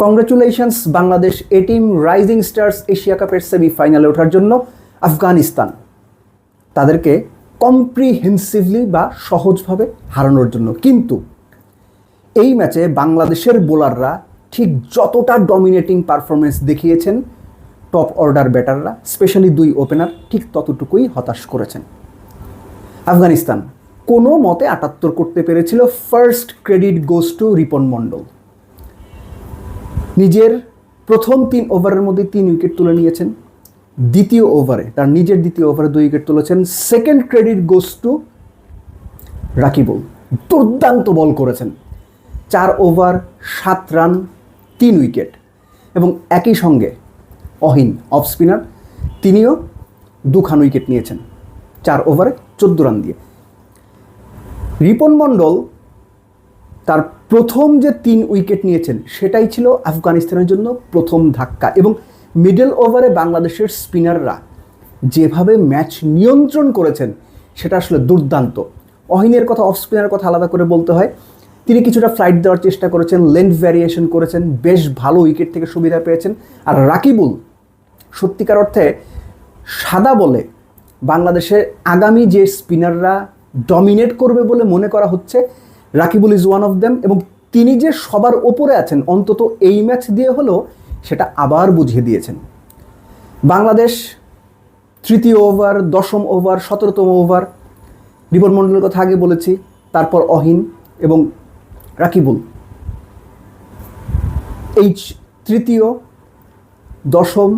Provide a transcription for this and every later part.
Congratulations Bangladesh এ team rising stars Asia কাপের সেমিফাইনালে ওঠার জন্য আফগানিস্তান তাদেরকে কম্প্রিহেন্সিভলি বা সহজভাবে হারানোর জন্য। কিন্তু এই ম্যাচে বাংলাদেশের বোলাররা ঠিক যতটা ডমিনেটিং পারফরমেন্স দেখিয়েছেন, টপ অর্ডার ব্যাটাররা স্পেশালি দুই ওপেনার ঠিক ততটুকুই হতাশ করেছেন। আফগানিস্তান কোনো মতে ৭৮ করতে পেরেছিল। First credit goes to Ripon Mondal. নিজের প্রথম ৩ ওভারের মধ্যে ৩ উইকেট তুলে নিয়েছেন। দ্বিতীয় ওভারে তার নিজের দ্বিতীয় ওভারে 2 উইকেট তুলেছেন। Second credit goes two Rakibul. দুর্দান্ত বল করেছেন। 4 ওভার 7 রান 3 উইকেট। এবং একই সঙ্গে অহিন অফ স্পিনার তিনিও 2খান উইকেট নিয়েছেন 4 ওভারে 14 রান দিয়ে। রিপন মণ্ডল তার প্রথম যে 3 উইকেট নিয়েছেন সেটাই ছিল আফগানিস্তানের জন্য প্রথম ধাক্কা। এবং মিডল ওভারে বাংলাদেশের স্পিনাররা যেভাবে ম্যাচ নিয়ন্ত্রণ করেছেন সেটা আসলে দুর্দান্ত। অহিনের কথা, অফ স্পিনারের কথা আলাদা করে বলতে হয়। তিনি কিছুটা ফ্লাইট দেওয়ার চেষ্টা করেছেন, লেন্থ ভ্যারিয়েশন করেছেন, বেশ ভালো উইকেট থেকে সুবিধা পেয়েছেন। আর রাকিবুল সত্যিকার অর্থে সাদা বলে বাংলাদেশের আগামী যে স্পিনাররা ডমিনেট করবে বলে মনে করা হচ্ছে, Rakibul is one of them. এবং তিনি যে সবার ওপরে আছেন অন্তত এই ম্যাচ দিয়ে হলেও সেটা আবার বুঝিয়ে দিয়েছেন। বাংলাদেশ তৃতীয় ওভার, 10ম ওভার, 17তম ওভার, রিপন মণ্ডলের কথা আগে বলেছি, তারপর অহিন এবং রাকিবুল এই তৃতীয়, 10ম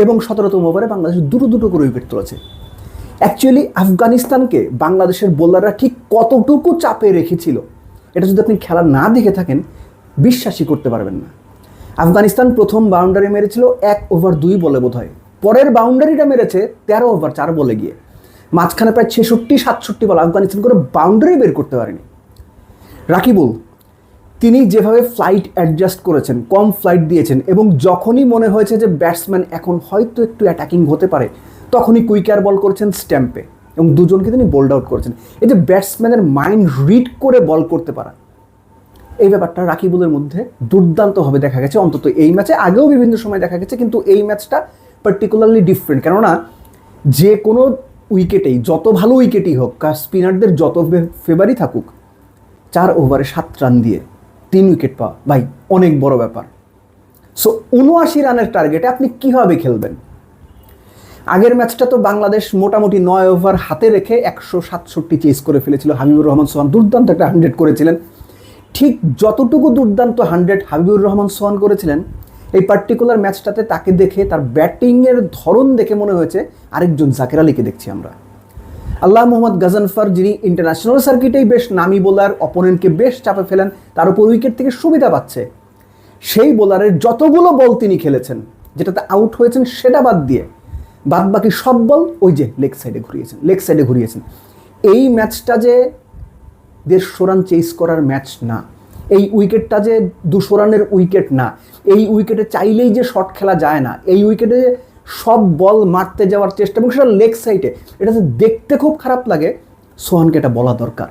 এবং 17তম ওভারে বাংলাদেশ দুটো করে উইকেট তুলেছে। অ্যাকচুয়ালি আফগানিস্তানকে বাংলাদেশের বোলাররা ঠিক কতটুকু চাপে রেখেছিল এটা যদি আপনি খেলা না দেখে থাকেন বিশ্বাসই করতে পারবেন না। আফগানিস্তান প্রথম বাউন্ডারি মেরেছিল 1 ওভার 2 বলে বোধহয়। পরের বাউন্ডারিটা মেরেছে 13 ওভার 4 বলে গিয়ে। মাঝখানে প্রায় 66-67 বল আফগানিস্তান করে বাউন্ডারি বের করতে পারেনি। রাকিবুল তিনি যেভাবে ফ্লাইট অ্যাডজাস্ট করেছেন, কম ফ্লাইট দিয়েছেন এবং যখনই মনে হয়েছে যে ব্যাটসম্যান এখন হয়তো একটু অ্যাটাকিং হতে পারে তখনই কুইকার বল করেছেন স্ট্যাম্পে এবং দুজনকে তিনি বোল্ড আউট করেছেন। এই যে ব্যাটসম্যানের মাইন্ড রিড করে বল করতে পারা, এই ব্যাপারটা রাকিবুলের মধ্যে দুর্দান্তভাবে দেখা গেছে। অন্তত এই ম্যাচে, আগেও বিভিন্ন সময় দেখা গেছে, কিন্তু এই ম্যাচটা পার্টিকুলারলি ডিফারেন্ট। কেননা যে কোনো উইকেটেই, যত ভালো উইকেটই হোক, স্পিনারদের যত ফেভারই থাকুক, 4 ওভারে 7 রান দিয়ে 3 উইকেট পাওয়া ভাই অনেক বড় ব্যাপার। সো 79 রানের টার্গেটে আপনি কীভাবে খেলবেন? আগের ম্যাচটা তো বাংলাদেশ মোটামুটি 9 ওভার হাতে রেখে 167 চেস করে ফেলেছিল। হাবিবুর রহমান সোহান দুর্দান্ত একটা 100 করেছিলেন। ঠিক যতটুকু দুর্দান্ত 100 হাবিবুর রহমান সোহান করেছিলেন, এই পার্টিকুলার ম্যাচটাতে তাকে দেখে, তার ব্যাটিংয়ের ধরন দেখে মনে হয়েছে আরেকজন জাকের আলীকে দেখছি আমরা। আল্লাহ মোহাম্মদ গাজনফার, যিনি ইন্টারন্যাশনাল সার্কিটেই বেশ নামি বোলার, অপোনেন্টকে বেশ চাপে ফেলেন, তার উপর উইকেট থেকে সুবিধা পাচ্ছে, সেই বোলারের যতগুলো বল তিনি খেলেছেন, যেটাতে আউট হয়েছেন সেটা বাদ দিয়ে বাদ বাকি সব বল ওই যে লেগ সাইডে ঘুরিয়েছেন। এই ম্যাচটা যে 150 রান চেস করার ম্যাচ না, এই উইকেটটা যে 200 রানের উইকেট না, এই উইকেটে চাইলেই যে শট খেলা যায় না, এই উইকেটে সব বল মারতে যাওয়ার চেষ্টা এবং সেটা লেগ সাইডে, এটা যে দেখতে খুব খারাপ লাগে। সোহানকে এটা বলা দরকার।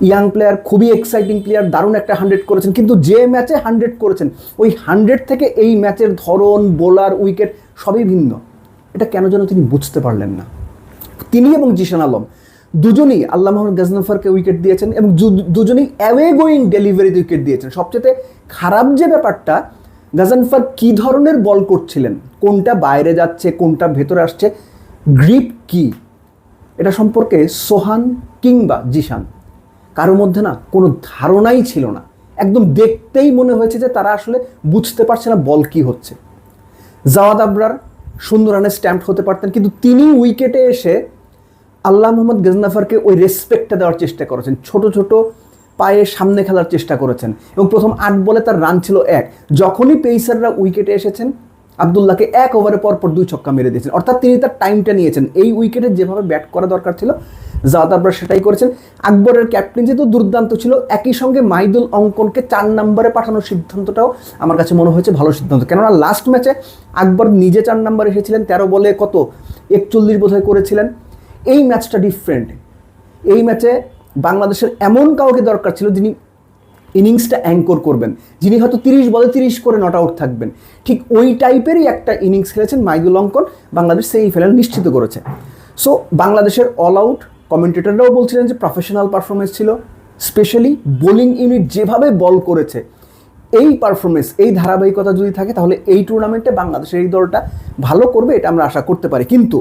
ইয়াং প্লেয়ার, খুবই এক্সাইটিং প্লেয়ার, দারুণ একটা 100 করেছেন, কিন্তু যে ম্যাচে 100 করেছেন ওই 100 থেকে এই ম্যাচের ধরন, বোলার, উইকেট সবই ভিন্ন। এটা কেন যেন তিনি বুঝতে পারলেন না। তিনি এবং জিশান আলম দুজনেই আল্লাহ মোহাম্মদ গাজনফারকে উইকেট দিয়েছেন এবং দুজনেই অ্যাওয়ে গোয়িং ডেলিভারিতে উইকেট দিয়েছেন। সবচেয়ে খারাপ যে ব্যাপারটা, গাজনফার কী ধরনের বল করছিলেন, কোনটা বাইরে যাচ্ছে, কোনটা ভেতরে আসছে, গ্রিপ কি, এটা সম্পর্কে সোহান কিংবা জিশান কারোর মধ্যে না কোনো ধারণাই ছিল না। একদম দেখতেই মনে হয়েছে যে তারা আসলে বুঝতে পারছে না বল কি হচ্ছে। জাওয়াদ আবরার সুন্দর রানে স্ট্যাম্প হতে পারতেন, কিন্তু তিনি উইকেটে এসে আল্লাহ মোহাম্মদ গাজনফারকে ওই রেসপেক্টটা দেওয়ার চেষ্টা করেছেন, ছোট ছোট পায়ে সামনে খেলার চেষ্টা করেছেন এবং প্রথম 8 বলে তার রান ছিল 1। যখনই পেসাররা উইকেটে এসেছেন আবদুল্লাহকে 1 ওভারে পরপর 2 ছক্কা মেরে দিয়েছেন। অর্থাৎ তিনি তার টাইমটা নিয়েছেন। এই উইকেটে যেভাবে ব্যাট করা দরকার ছিল জাওয়াদ আবরার সেটাই করেছেন। আকবরের ক্যাপ্টেন্সি তো দুর্দান্ত ছিল, একই সঙ্গে মাইদুল অঙ্কনকে 4 নম্বরে পাঠানোর সিদ্ধান্তটাও আমার কাছে মনে হয়েছে ভালো সিদ্ধান্ত। কেননা লাস্ট ম্যাচে আকবর নিজে 4 নম্বরে এসেছিলেন, 13 বলে 41 বোধহয় করেছিলেন। এই ম্যাচটা ডিফারেন্ট। এই ম্যাচে বাংলাদেশের এমন কাউকে দরকার ছিল যিনি ইনিংসটা অ্যাঙ্কর করবেন, যিনি হয়তো 30 বলে 30 করে নট আউট থাকবেন, ঠিক ওই টাইপেরই একটা ইনিংস খেলেছেন মাইদুল অঙ্কন, বাংলাদেশ সেমিফাইনাল নিশ্চিত করেছে। সো বাংলাদেশের অল আউট, কমেন্টেটররাও বলছিলেন যে প্রফেশনাল পারফরমেন্স ছিল, স্পেশালি বোলিং ইউনিট যেভাবে বল করেছে, এই পারফরমেন্স, এই ধারাবাহিকতা যদি থাকে তাহলে এই টুর্নামেন্টে বাংলাদেশের এই দলটা ভালো করবে, এটা আমরা আশা করতে পারি। কিন্তু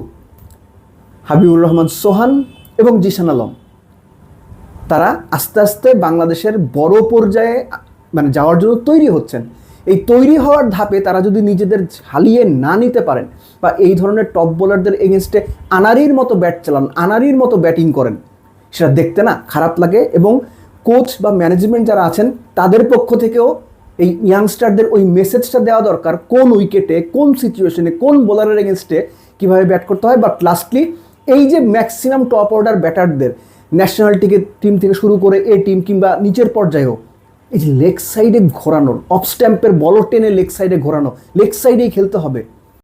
হাবিবুর রহমান সোহান এবং জিশান আলম তারা আস্তে আস্তে বাংলাদেশের বড় পর্যায়ে মানে যাওয়ার জন্য তৈরি হচ্ছেন। এই তৈরি হওয়ার ধাপে তারা যদি নিজেদের ঝালিয়ে না নিতে পারেন বা এই ধরনের টপ বোলারদের এগেনস্টে আনারির মতো ব্যাট চালান, আনারির মতো ব্যাটিং করেন, সেটা দেখতে না খারাপ লাগে। এবং কোচ বা ম্যানেজমেন্ট যারা আছেন তাদের পক্ষ থেকেও এই ইয়াংস্টারদের ওই মেসেজটা দেওয়া দরকার, কোন উইকেটে, কোন সিচুয়েশনে, কোন বোলারের এগেনস্টে কীভাবে ব্যাট করতে হয়। বাট লাস্টলি এই যে ম্যাক্সিমাম টপ অর্ডার ব্যাটারদের ন্যাশনাল টিম থেকে শুরু করে এ টিম কিংবা নিচের পর্যায়েও এই যে লেগ সাইডে ঘোরানোর, অফ স্ট্যাম্পের বল টেনে লেগ সাইডে ঘোরানো, লেগ সাইডেই খেলতে হবে,